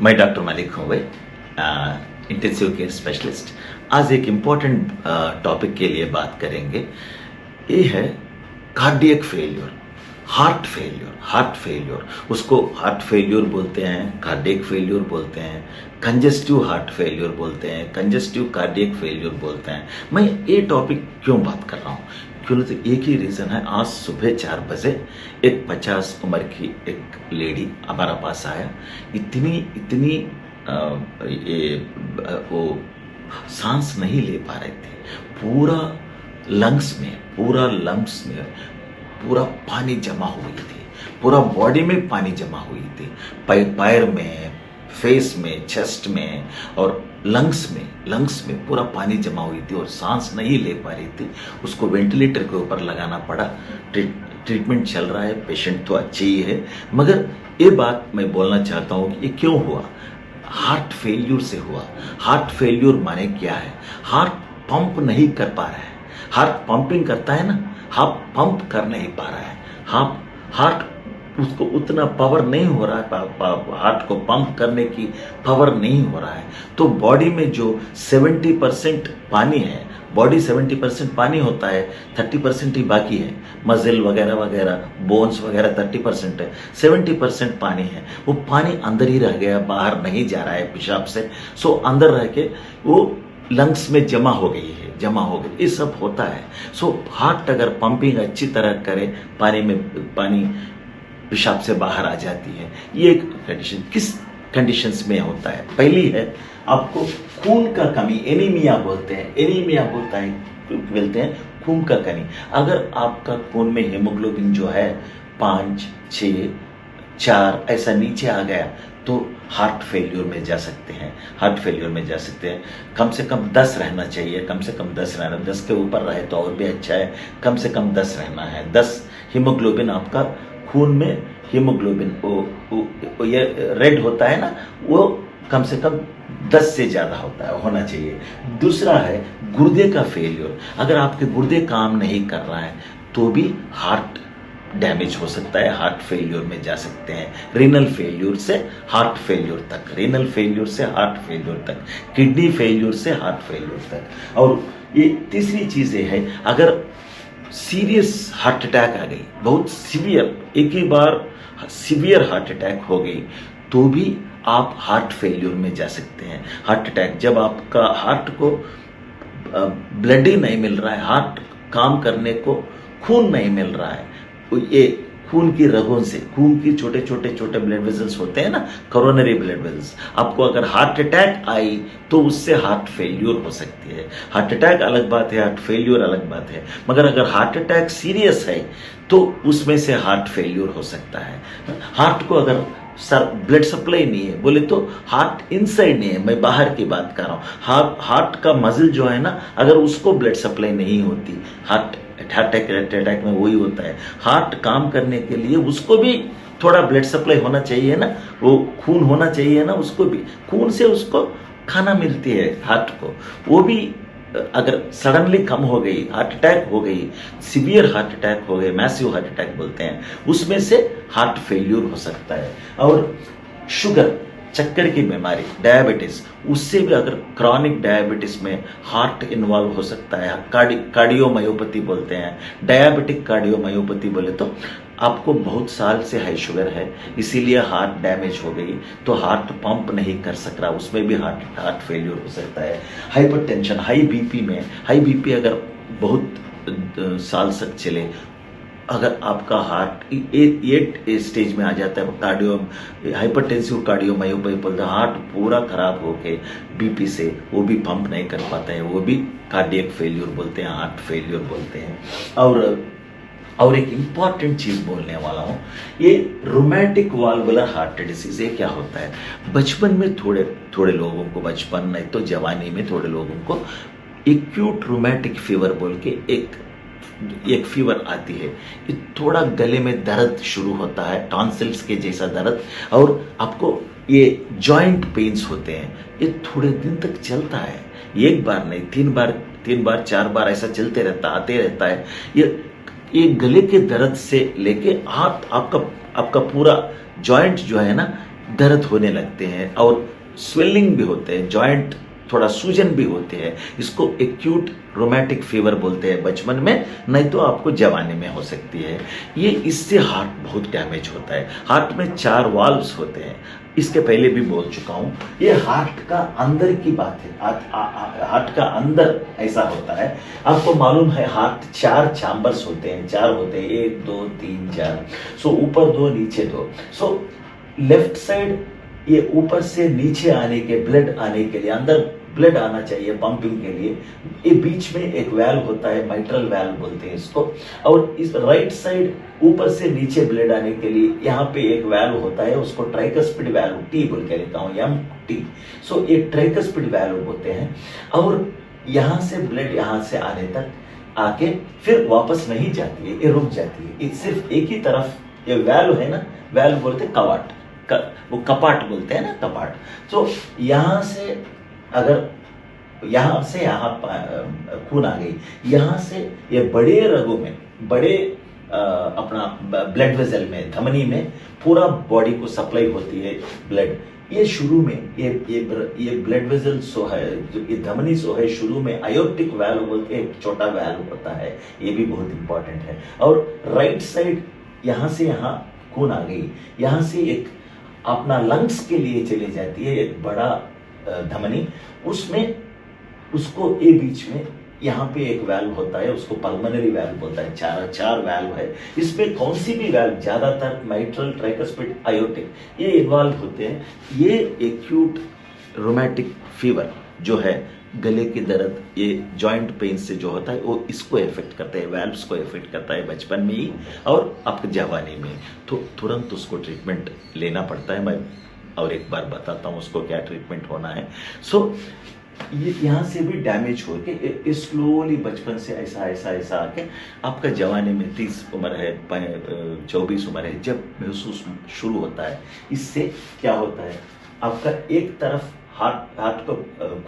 मैं डॉक्टर मलिक हूँ भाई, इंटेंसिव केयर स्पेशलिस्ट। आज एक इम्पॉर्टेंट टॉपिक के लिए बात करेंगे। ये है cardiac failure, heart failure. Heart failure, उसको हार्ट फेल्योर बोलते हैं, कार्डियक फेल्योर बोलते हैं, कंजेस्टिव हार्ट फेल्योर बोलते हैं, कंजेस्टिव कार्डियक फेल्योर बोलते हैं। मैं ये टॉपिक क्यों बात कर रहा हूँ? क्यों तो एक ही रीज़न है। आज सुबह 4 बजे एक 50 उम्र की एक लेडी हमारा पास आया। इतनी वो सांस नहीं ले पा रहे थे। पूरा लंग्स में पूरा पानी जमा हुई थी, पूरा बॉडी में पानी जमा हुई थी, पैर में, फेस में, चेस्ट में और लंग्स में पूरा पानी जमा हुई थी और सांस नहीं ले पा रही थी। उसको वेंटिलेटर के ऊपर लगाना पड़ा। ट्रीटमेंट चल रहा है, पेशेंट तो अच्छे ही है, मगर ये बात मैं बोलना चाहता हूँ कि ये क्यों हुआ? हार्ट फेल्यूर से हुआ। हार्ट फेल्यूर माने क्या है? हार्ट पंप नहीं कर पा रहा है। हार्ट पंपिंग करता है ना, हार्ट पंप कर नहीं पा रहा है। हार्ट उसको उतना पावर नहीं हो रहा है, हार्ट को पंप करने की पावर नहीं हो रहा है। तो बॉडी में जो 70% पानी है, बॉडी 70% पानी होता है, 30% ही बाकी है। मसल वगैरह वगैरह, बोन्स वगैरह 30% है, 70% पानी है। वो पानी अंदर ही रह गया, बाहर नहीं जा रहा है पेशाब से। सो अंदर रह के वो लंग्स में जमा हो गई। ये सब होता है। सो हार्ट अगर पंपिंग अच्छी तरह करे, पानी पेशाब से बाहर आ जाती है। ये एक कंडीशन किस कंडीशंस में होता है? पहली है आपको खून का कमी, एनीमिया बोलते हैं खून का कमी। अगर आपका खून में हीमोग्लोबिन जो है 5, 6, 4 ऐसा नीचे आ गया तो हार्ट फेल्योर में जा सकते हैं। कम से कम 10 रहना चाहिए, 10 के ऊपर रहे तो और भी अच्छा है। कम से कम 10 रहना है। 10 हीमोग्लोबिन, आपका खून में हीमोग्लोबिन वो ये रेड होता है ना, वो कम से कम 10 से ज्यादा होना चाहिए। दूसरा है गुर्दे का फेल्योर। अगर आपके गुर्दे काम नहीं कर रहा है तो भी हार्ट डैमेज हो सकता है, हार्ट फेल्योर में जा सकते हैं। रीनल फेल्योर से हार्ट फेल्योर तक, किडनी फेल्योर से हार्ट फेल्योर तक। और ये तीसरी चीज है, अगर सीरियस हार्ट अटैक आ गई, बहुत सीवियर, एक ही बार सीवियर हार्ट अटैक हो गई तो भी आप हार्ट फेल्योर में जा सकते हैं। हार्ट अटैक जब आपका हार्ट को ब्लड ही नहीं मिल रहा है, हार्ट काम करने को खून नहीं मिल रहा है, ये खून की रगों से, खून की छोटे ब्लड वेसल्स होते हैं ना, कोरोनरी ब्लड वेसल्स, आपको अगर हार्ट अटैक आई तो उससे हार्ट फेल्यूर हो सकती है। हार्ट अटैक अलग बात है, हार्ट फेल्यूर अलग बात है। मगर अगर हार्ट अटैक सीरियस है तो उसमें से हार्ट फेल्यूर हो सकता है। हार्ट को अगर ब्लड सप्लाई नहीं है बोले तो हार्ट इनसाइड नहीं है, मैं बाहर की बात कर रहा हूँ। हार्ट का मसल जो है ना, अगर उसको ब्लड सप्लाई नहीं होती, हार्ट अटैक में वही होता है। हार्ट काम करने के लिए उसको भी थोड़ा ब्लड सप्लाई होना चाहिए ना, वो खून होना चाहिए ना, उसको भी खून से उसको खाना मिलती है हार्ट को। वो भी अगर सडनली कम हो गई, हार्ट अटैक हो गई, सीवियर हार्ट अटैक हो गए, मैसिव हार्ट अटैक बोलते हैं, उसमें से हार्ट फेल्यूर हो सकता है। और शुगर, चक्कर की बीमारी, डायबिटीज, उससे भी अगर क्रॉनिक डायबिटीज में हार्ट इन्वॉल्व हो सकता है। कार्डियोमायोपैथी बोलते हैं, डायबिटिक कार्डियोमायोपैथी बोले तो आपको बहुत साल से हाई शुगर है, इसीलिए हार्ट डैमेज हो गई तो हार्ट पंप नहीं कर सक रहा, उसमें भी हार्ट फेल्यूर हो सकता है। हाइपरटेंशन, हाई बीपी अगर बहुत साल तक चले, अगर आपका हार्ट ये स्टेज में आ जाता है, हाइपरटेंसिव कार्डियोमायोपैथी, हार्ट पूरा खराब होके बीपी से वो भी पंप नहीं कर पाता है, वो भी कार्डियक फेल्यूर बोलते हैं, हार्ट फेल्यूर बोलते हैं। और एक इंपॉर्टेंट चीज बोलने वाला हूं, ये रोमैटिक वाल्वुलर हार्ट डिसीज। ये क्या होता है? बचपन में थोड़े लोगों को, बचपन नहीं तो जवानी में थोड़े लोगों को एक्यूट रोमैटिक फीवर बोल के एक फीवर आती है। ये थोड़ा गले में दर्द शुरू होता है, टॉन्सिल्स के जैसा दर्द, और आपको ये जॉइंट पेन्स होते हैं। ये थोड़े दिन तक चलता है, एक बार नहीं, 3 बार 4 बार ऐसा चलते रहता, आते रहता है। ये गले के दर्द से लेके हाथ, आपका पूरा जॉइंट जो है ना, दर्द होने लगते हैं और स्वेलिंग भी होते हैं, जॉइंट थोड़ा सूजन भी होते हैं। इसको एक्यूट रोमैटिक फीवर बोलते हैं बचपन में, नहीं तो आपको जवानी में हो सकती है। ये इससे हार्ट बहुत डैमेज होता है। हार्ट में 4 वाल्व्स होते हैं, इसके पहले भी बोल चुका हूं। ये हार्ट का अंदर की बात है। हार्ट का अंदर ऐसा होता है। आपको मालूम है हार्ट 4 चैम्बर्स होते हैं, 4 होते हैं, 1 2 3 4। सो ऊपर 2 नीचे 2। सो लेफ्ट साइड ये ऊपर से नीचे आने के, ब्लड आने के लिए, अंदर ब्लड आना चाहिए पंपिंग के लिए, ये बीच में एक वैल्व होता है, माइट्रल वैल्व बोलते हैं इसको। और इस राइट साइड ऊपर से नीचे ब्लड आने के लिए यहाँ पे एक वैल्व होता है, उसको ट्राइकस्पिड वैल्व, टी बोल के लेता हूँ, MT। सो ये ट्राइकस्पिड वैल्व होते हैं। और यहाँ से ब्लड यहाँ से आने तक आके फिर वापस नहीं जाती है, ये रुक जाती है। सिर्फ एक ही तरफ ये वैल्व है ना, वैल्व बोलते हैं कवाट, वो कपाट बोलते हैं ना, कपाट। तो यहाँ से अगर यहाँ से यहाँ खून आ गई, यहाँ से ये बड़े रगों में, बड़े अपना ब्लड वेसल में, धमनी में पूरा बॉडी को सप्लाई होती है ब्लड। ये शुरू में ये ब्लड वेसल सो है, जो ये धमनी सो है, शुरू में आयोटिक वैल्व बोलते हैं, एक छोटा वैल्व होता है, ये भी बहुत इंपॉर्टेंट है। और राइट साइड यहाँ से यहाँ खून आ गई, यहाँ से एक अपना लंग्स के लिए चली जाती है एक बड़ा धमनी, उसमें उसको ये बीच में यहाँ पे एक वैल्व होता है, उसको पल्मोनरी वैल्व बोलता है। चार वैल्व है। इसमें कौन सी भी वैल्व, ज्यादातर माइट्रल, ट्राइकस्पिड, आयोटिक, ये इन्वॉल्व होते हैं। ये एक्यूट रोमैटिक फीवर जो है, गले की दर्द, ये जॉइंट पेन से जो होता है, वो इसको इफेक्ट करता है, वैल्व्स को इफेक्ट करता है बचपन में ही और आपके जवानी में। तो तुरंत उसको ट्रीटमेंट लेना पड़ता है। मैं और एक बार बताता हूँ उसको क्या ट्रीटमेंट होना है। सो ये यहाँ से भी डैमेज हो के स्लोली बचपन से ऐसा ऐसा ऐसा आके आपका जवानी में 30 उम्र है, 24 उम्र है, जब महसूस शुरू होता है। इससे क्या होता है, आपका एक तरफ हार्ट को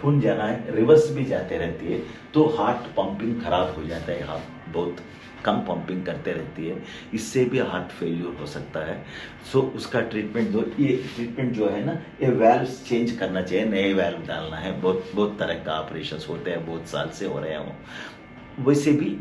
खून जाना है, रिवर्स भी जाते रहती है, तो हार्ट पंपिंग खराब हो जाता है, हार्ट बहुत कम पंपिंग करते रहती है, इससे भी हार्ट फेल्यूर हो सकता है। सो उसका ट्रीटमेंट दो। ये ट्रीटमेंट जो है ना, ये वैल्व्स चेंज करना चाहिए, नए वैल्व डालना है। बहुत तरह का ऑपरेशन होते हैं, बहुत साल से हो रहे हैं। वैसे भी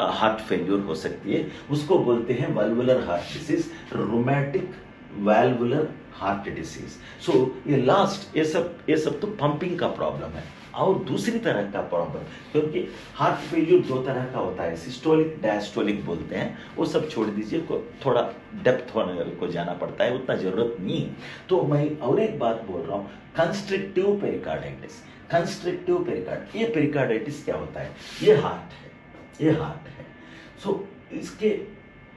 हार्ट फेल्यूर हो सकती है, उसको बोलते हैं valvular heart disease, rheumatic valvular heart disease. So ये सब तो पंपिंग का प्रॉब्लम है। और दूसरी तरह का प्रॉब्लम, क्योंकि हार्ट फेल्यूर 2 तरह का होता है, सिस्टोलिक, डायस्टोलिक बोलते हैं, वो सब छोड़ दीजिए, को थोड़ा डेप्थ होने को जाना पड़ता है, उतना जरूरत नहीं। तो मैं और एक बात बोल रहा हूँ, कंस्ट्रिक्टिव पेरिकार्डाइटिस। कंस्ट्रिक्टिव पेरिकार्ड, ये पेरिकार्डाइटिस क्या होता है, ये हार्ट है। सो इसके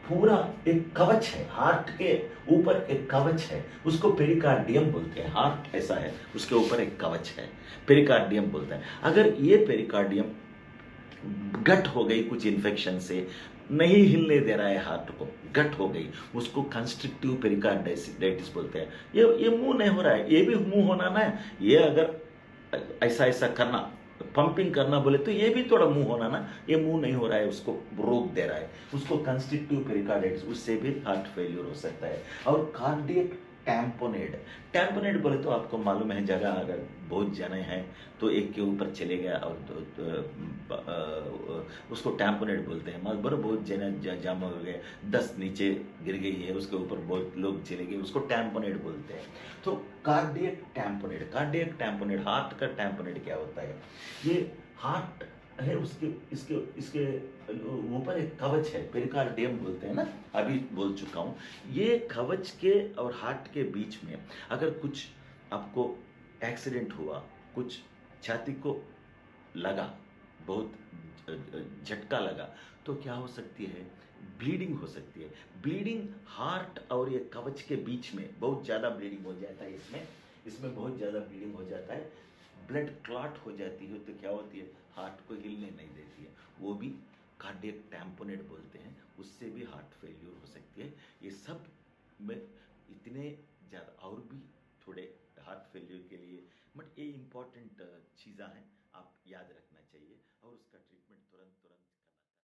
पूरा एक कवच है, हार्ट के ऊपर एक कवच है, उसको पेरिकार्डियम बोलते हैं। हार्ट ऐसा है, उसके ऊपर एक कवच है, पेरिकार्डियम बोलते हैं। अगर ये पेरिकार्डियम गट हो गई कुछ इन्फेक्शन से, नहीं हिलने दे रहा है हार्ट को, गट हो गई, उसको कंस्ट्रिक्टिव पेरिकार्डाइटिस बोलते हैं। ये मुंह नहीं हो रहा है, ये भी मुंह होना ना, ये अगर ऐसा ऐसा करना, पंपिंग करना बोले तो ये भी थोड़ा मुंह होना ना, ये मुंह नहीं हो रहा है, उसको रोक दे रहा है, उसको कंस्ट्रिक्टिव पेरिकार्डाइटिस, उससे भी हार्ट फेल्यूर हो सकता है। और कार्डियक टैम्पोनेड बोले तो आपको मालूम है, जगह अगर बहुत जने हैं तो एक के ऊपर चले गया और उसको टैम्पोनेड बोलते हैं। बड़े बहुत जने जमा हो गए, 10 नीचे गिर गई है, उसके ऊपर बहुत लोग चले गए, उसको टैम्पोनेड बोलते हैं। तो कार्डियक टैम्पोनेड, हार्ट का टैम्पोनेड क्या होता है, ये हार्ट है, उसके इसके ऊपर एक कवच है, पेरिकार्डियम बोलते हैं ना, अभी बोल चुका हूँ। ये कवच के और हार्ट के बीच में अगर कुछ आपको एक्सीडेंट हुआ, कुछ छाती को लगा, बहुत झटका लगा, तो क्या हो सकती है, ब्लीडिंग हो सकती है। ब्लीडिंग हार्ट और ये कवच के बीच में बहुत ज़्यादा ब्लीडिंग हो जाता है, इसमें बहुत ज़्यादा ब्लीडिंग हो जाता है, ब्लड क्लॉट हो जाती है, तो क्या होती है, हार्ट को हिलने नहीं देती है, वो भी कार्डियक टैम्पोनेट बोलते हैं, उससे भी हार्ट फेल्यूर हो सकती है। ये सब में इतने ज़्यादा और भी थोड़े हार्ट फेल्यूर के लिए, बट ये इंपॉर्टेंट चीज़ें हैं, आप याद रखें।